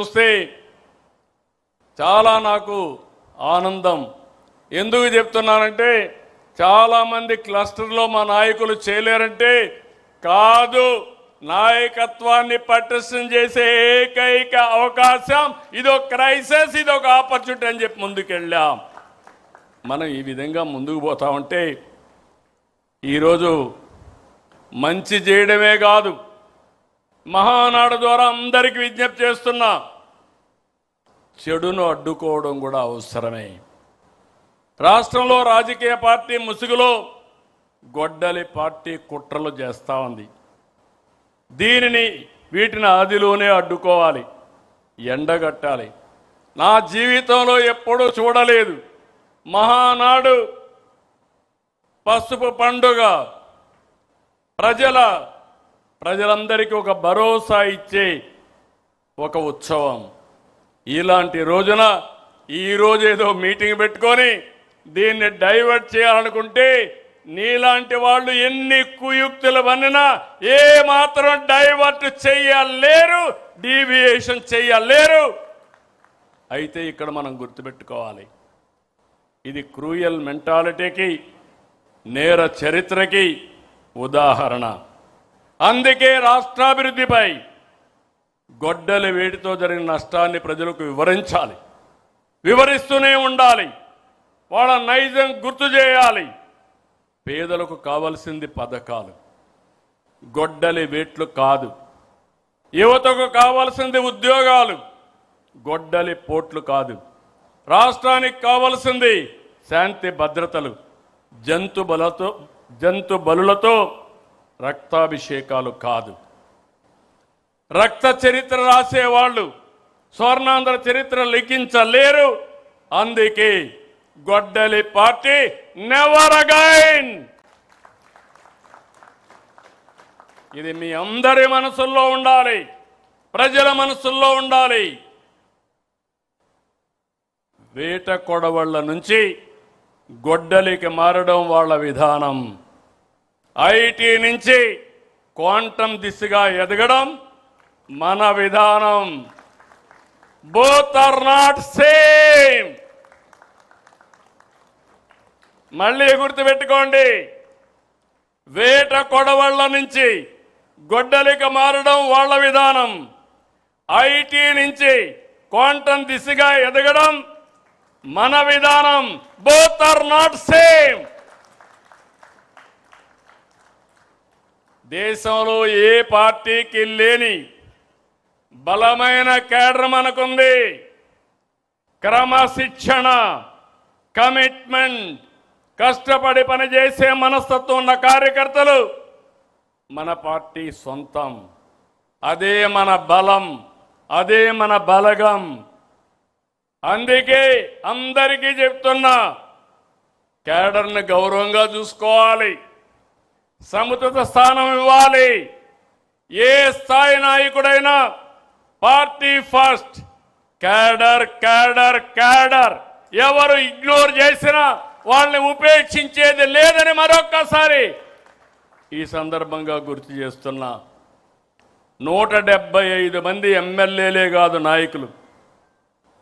చూస్తే చాలా నాకు ఆనందం. ఎందుకు చెప్తున్నానంటే చాలామంది క్లస్టర్లో మా నాయకులు చేయలేరంటే కాదు, నాయకత్వాన్ని పటిష్టం చేసే ఏకైక అవకాశం ఇదొక క్రైసిస్, ఇదొక ఆపర్చునిటీ అని చెప్పి ముందుకెళ్ళాం. మనం ఈ విధంగా ముందుకు పోతా ఉంటే ఈరోజు మంచి చేయడమే కాదు, మహానాడు ద్వారా అందరికీ విజ్ఞప్తి చేస్తున్నా, చెడును అడ్డుకోవడం కూడా అవసరమే. రాష్ట్రంలో రాజకీయ పార్టీ ముసుగులో గొడ్డలి పార్టీ కుట్రలు చేస్తూ ఉంది. వీటిని ఆదిలోనే అడ్డుకోవాలి, ఎండగట్టాలి. నా జీవితంలో ఎప్పుడూ చూడలేదు మహానాడు పసుపు పండుగ ప్రజలందరికీ ఒక భరోసా ఇచ్చే ఒక ఉత్సవం. ఇలాంటి రోజున ఈరోజు ఏదో మీటింగ్ పెట్టుకొని దీన్ని డైవర్ట్ చేయాలనుకుంటే నీలాంటి వాళ్ళు ఎన్ని కుయుక్తులు వన్నినా ఏ మాత్రం డైవర్ట్ చెయ్యలేరు, డీవియేషన్ చెయ్యలేరు. అయితే ఇక్కడ మనం గుర్తుపెట్టుకోవాలి, ఇది క్రూయల్ మెంటాలిటీకి, నేర చరిత్రకి ఉదాహరణ. అందుకే రాష్ట్రాభివృద్ధిపై గొడ్డలి వేటితో జరిగిన నష్టాన్ని ప్రజలకు వివరించాలి, వివరిస్తూనే ఉండాలి, వాళ్ళ నైజం గుర్తు చేయాలి. పేదలకు కావాల్సింది పథకాలు, గొడ్డలి వేట్లు కాదు. యువతకు కావాల్సింది ఉద్యోగాలు, గొడ్డలి పోట్లు కాదు. రాష్ట్రానికి కావాల్సింది శాంతి భద్రతలు, జంతు బలులతో రక్తాభిషేకాలు కాదు. రక్త చరిత్ర రాసేవాళ్ళు స్వర్ణాంధ్ర చరిత్ర లిఖించలేరు. అందుకే గొడ్డలి పార్టీ నెవర్ అగైన్. ఇది మీ అందరి మనసుల్లో ఉండాలి, ప్రజల మనసుల్లో ఉండాలి. వేట కొడవళ్ల నుంచి గొడ్డలికి మారడం వాళ్ళ విధానం. ఐటీ నుంచి క్వాంటం దిశగా ఎదగడం మన విధానం. Both are not same. మళ్ళీ గుర్తుపెట్టుకోండి, వేట కొడవళ్ల నుంచి గొడ్డలికి మారడం వాళ్ళ విధానం. ఐటీ నుంచి క్వాంటం దిశగా ఎదగడం మన విధానం. Both are not same. దేశంలో ఏ పార్టీకి లేని బలమైన కేడర్ మనకుంది. క్రమశిక్షణ, కమిట్మెంట్, కష్టపడి పనిచేసే మనస్తత్వం ఉన్న కార్యకర్తలు మన పార్టీ సొంతం. అదే మన బలం, అదే మన బలగం. అందుకే అందరికీ చెప్తున్నా, కేడర్ని గౌరవంగా చూసుకోవాలి, సముచిత స్థానం ఇవ్వాలి. ఏ స్థాయి నాయకుడైనా party first, cadre cadre cadre. ఎవరు ఇగ్నోర్ చేసినా వాళ్ళని ఉపేక్షించేది లేదని మరొక్కసారి ఈ సందర్భంగా గుర్తు చేస్తున్నా. 175 మంది ఎమ్మెల్యేలే కాదు నాయకులు,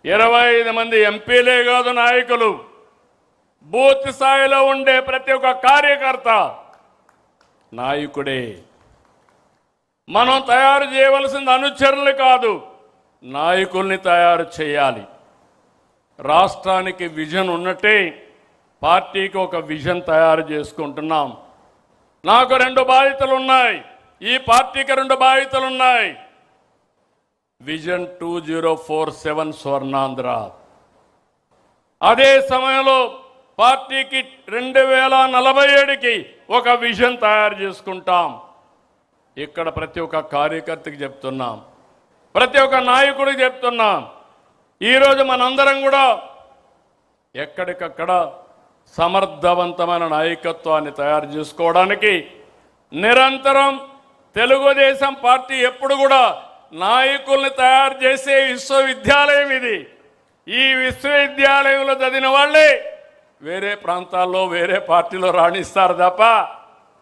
25 మంది ఎంపీలే కాదు నాయకులు, బూత్ స్థాయిలో ఉండే ప్రతి ఒక్క కార్యకర్త నాయకుడే. మనం తయారు చేయవలసింది అనుచరులు కాదు, నాయకుల్ని తయారు చేయాలి. రాష్ట్రానికి విజన్ ఉన్నట్టే పార్టీకి ఒక విజన్ తయారు చేసుకుంటున్నాం. నాకు 2 బాధ్యతలు ఉన్నాయి, ఈ పార్టీకి 2 బాధ్యతలు ఉన్నాయి. విజన్ 2047 స్వర్ణాంధ్ర. అదే సమయంలో పార్టీకి 2047కి ఒక విజన్ తయారు చేసుకుంటాం. ఇక్కడ ప్రతి ఒక్క కార్యకర్తకి చెప్తున్నాం, ప్రతి ఒక్క నాయకుడికి చెప్తున్నాం. ఈరోజు మనందరం కూడా ఎక్కడికక్కడ సమర్థవంతమైన నాయకత్వాన్ని తయారు చేసుకోవడానికి నిరంతరం తెలుగుదేశం పార్టీ ఎప్పుడు కూడా నాయకుల్ని తయారు చేసే విశ్వవిద్యాలయం ఇది. ఈ విశ్వవిద్యాలయంలో చదివిన వాళ్ళే వేరే ప్రాంతాల్లో వేరే పార్టీలో రాణిస్తారు తప్ప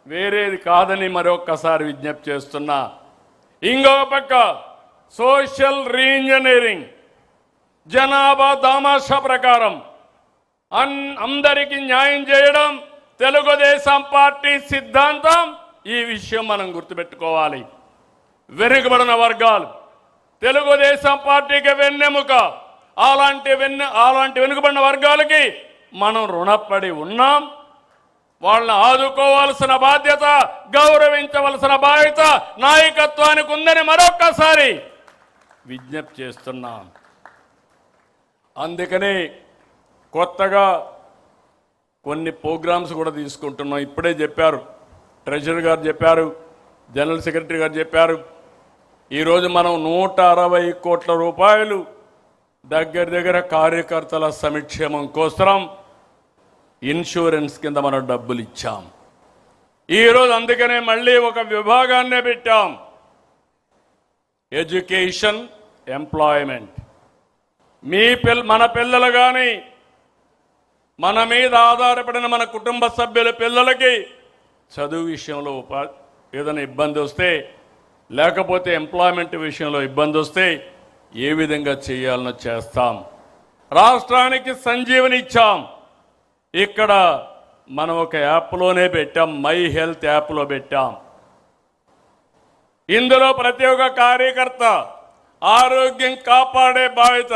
వేరేది కాదని మరొక్కసారి విజ్ఞప్తి చేస్తున్నా. ఇంకో పక్క సోషల్ రీఇంజనీరింగ్, జనాభా దామాషా ప్రకారం అందరికీ న్యాయం చేయడం తెలుగుదేశం పార్టీ సిద్ధాంతం. ఈ విషయం మనం గుర్తుపెట్టుకోవాలి. వెనుకబడిన వర్గాలు తెలుగుదేశం పార్టీకి వెన్నెముక. అలాంటి వెనుకబడిన వర్గాలకి మనం రుణపడి ఉన్నాం. వాళ్ళని ఆదుకోవాల్సిన బాధ్యత, గౌరవించవలసిన బాధ్యత నాయకత్వానికి ఉందని మరొక్కసారి విజ్ఞప్తి చేస్తున్నాం. అందుకని కొత్తగా కొన్ని ప్రోగ్రామ్స్ కూడా తీసుకుంటున్నాం. ఇప్పుడే చెప్పారు, ట్రెజరర్ గారు చెప్పారు, జనరల్ సెక్రటరీ గారు చెప్పారు. ఈరోజు మనం 160 కోట్ల రూపాయలు దగ్గర కార్యకర్తల సంక్షేమం కోసం ఇన్సూరెన్స్ కింద మనం డబ్బులు ఇచ్చాం. ఈరోజు అందుకనే మళ్ళీ ఒక విభాగాన్నే పెట్టాం, ఎడ్యుకేషన్, ఎంప్లాయ్మెంట్. మన పిల్లలు కానీ మన మీద ఆధారపడిన మన కుటుంబ సభ్యుల పిల్లలకి చదువు విషయంలో ఏదైనా ఇబ్బంది వస్తే, లేకపోతే ఎంప్లాయ్మెంట్ విషయంలో ఇబ్బంది వస్తే ఏ విధంగా చేయాలనో చేస్తాం. రాష్ట్రానికి సంజీవని ఇచ్చాం. ఇక్కడ మనం ఒక యాప్లోనే పెట్టాం, మై హెల్త్ యాప్లో పెట్టాం. ఇందులో ప్రతి ఒక్క కార్యకర్త ఆరోగ్యం కాపాడే బాధ్యత,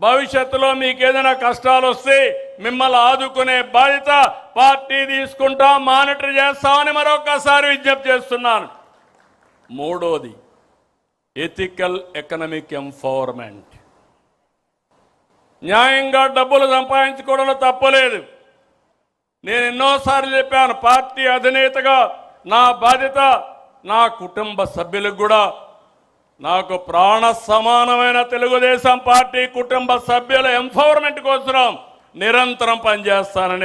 భవిష్యత్తులో మీకు ఏదైనా కష్టాలు వస్తే మిమ్మల్ని ఆదుకునే బాధ్యత పార్టీ తీసుకుంటాం, మానిటర్ చేస్తామని మరొకసారి విజ్ఞప్తి చేస్తున్నాను. మూడోది ఎథికల్ ఎకనామిక్ ఎంపవర్మెంట్. న్యాయంగా డబ్బులు సంపాదించుకోవడంలో తప్పలేదు. నేను ఎన్నోసార్లు చెప్పాను, పార్టీ అధినేతగా నా బాధ్యత నా కుటుంబ సభ్యులకు కూడా నాకు ప్రాణ సమానమైన తెలుగుదేశం పార్టీ కుటుంబ సభ్యుల ఎంపవర్మెంట్ కోసం నిరంతరం పనిచేస్తానని